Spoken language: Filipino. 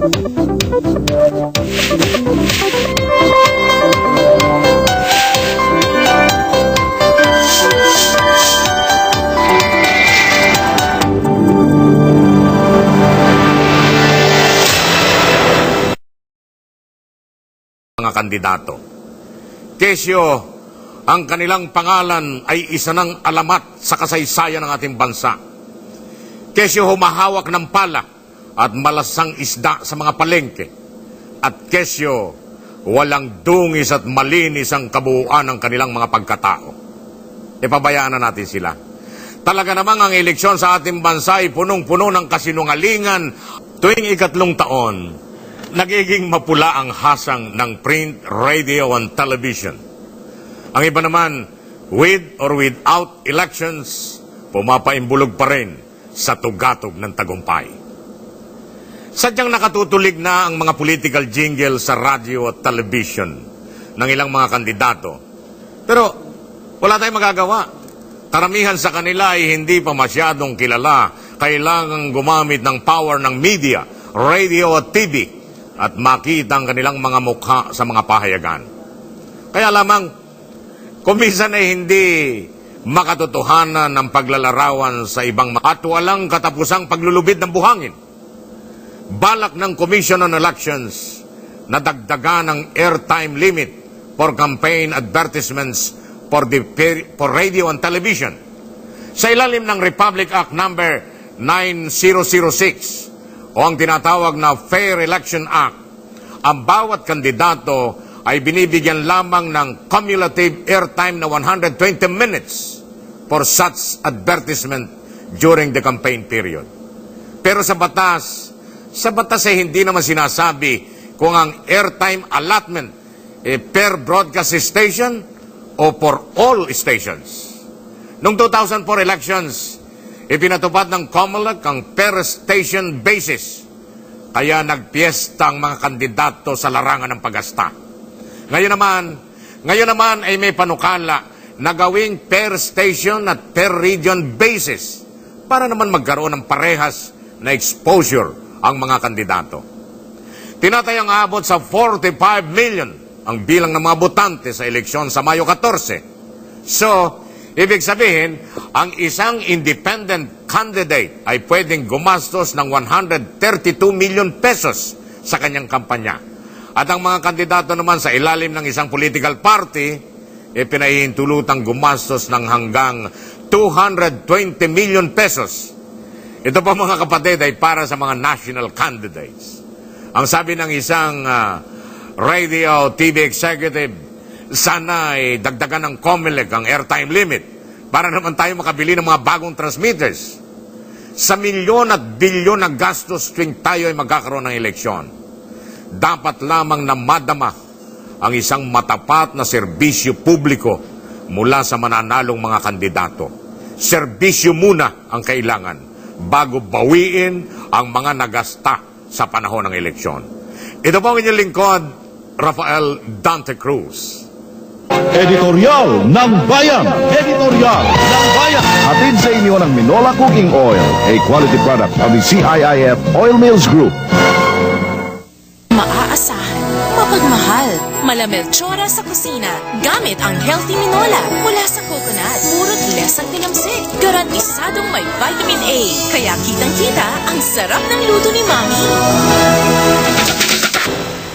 Mga kandidato. Kesyo, ang kanilang pangalan ay isa ng alamat sa kasaysayan ng ating bansa. Kesyo, humahawak ng pala at malasang isda sa mga palengke. At kesyo, walang dungis at malinis ang kabuuan ng kanilang mga pagkatao. Ipabayaan na natin sila. Talaga namang ang eleksyon sa ating bansa ay punong-puno ng kasinungalingan. Tuwing ikatlong taon, nagiging mapula ang hasang ng print, radio, and television. Ang iba naman, with or without elections, pumapaimbulog pa rin sa tugatog ng tagumpay. Sadyang nakatutulig na ang mga political jingle sa radio at television ng ilang mga kandidato. Pero wala tayong magagawa. Karamihan sa kanila ay hindi pa masyadong kilala. Kailangang gumamit ng power ng media, radio at TV at makita ang kanilang mga mukha sa mga pahayagan. Kaya lamang, kung minsan ay hindi makatotohanan ng paglalarawan sa ibang at walang katapusang paglulubid ng buhangin. Balak ng Commission on Elections na dagdagan ng airtime limit for campaign advertisements for radio and television. Sa ilalim ng Republic Act number 9006, o ang tinatawag na Fair Election Act, ang bawat kandidato ay binibigyan lamang ng cumulative airtime na 120 minutes for such advertisement during the campaign period. Pero sa batas ay hindi naman sinasabi kung ang airtime allotment per broadcast station o for all stations. Noong 2004 elections, ipinatupad ng COMELEC ang per station basis. Kaya nagpiesta ang mga kandidato sa larangan ng paggasta. Ngayon naman ay may panukala na gawing per station at per region basis para naman magkaroon ng parehas na exposure ang mga kandidato. Tinatayang aabot sa 45 million ang bilang ng mga botante sa eleksyon sa Mayo 14. So, ibig sabihin, ang isang independent candidate ay pwedeng gumastos ng 132 million pesos sa kanyang kampanya. At ang mga kandidato naman sa ilalim ng isang political party, pinahihintulutang gumastos ng hanggang 220 million pesos. Ito pa mga kapatid ay para sa mga national candidates. Ang sabi ng isang radio TV executive, sana ay dagdagan ng COMELEC ang airtime limit para naman tayo makabili ng mga bagong transmitters. Sa milyon at bilyon na gastos tuwing tayo ay magkakaroon ng eleksyon, dapat lamang na madama ang isang matapat na serbisyo publiko mula sa mananalong mga kandidato. Serbisyo muna ang kailangan bago bawiin ang mga nagasta sa panahon ng eleksyon. Ito po ang inyong lingkod, Rafael Dante Cruz. Editorial ng Bayan! Editorial ng Bayan! Hatid sa inyo ng Minola Cooking Oil, a quality product of the CIIF Oil Mills Group. Maaasahan, mapagmahal, malameltsura sa kusina, gamit ang Healthy Minola mula sa coconut. Purot less ang tinamsik, garantisadong may vitamin A, kaya kitang-kita ang sarap ng luto ni Mami.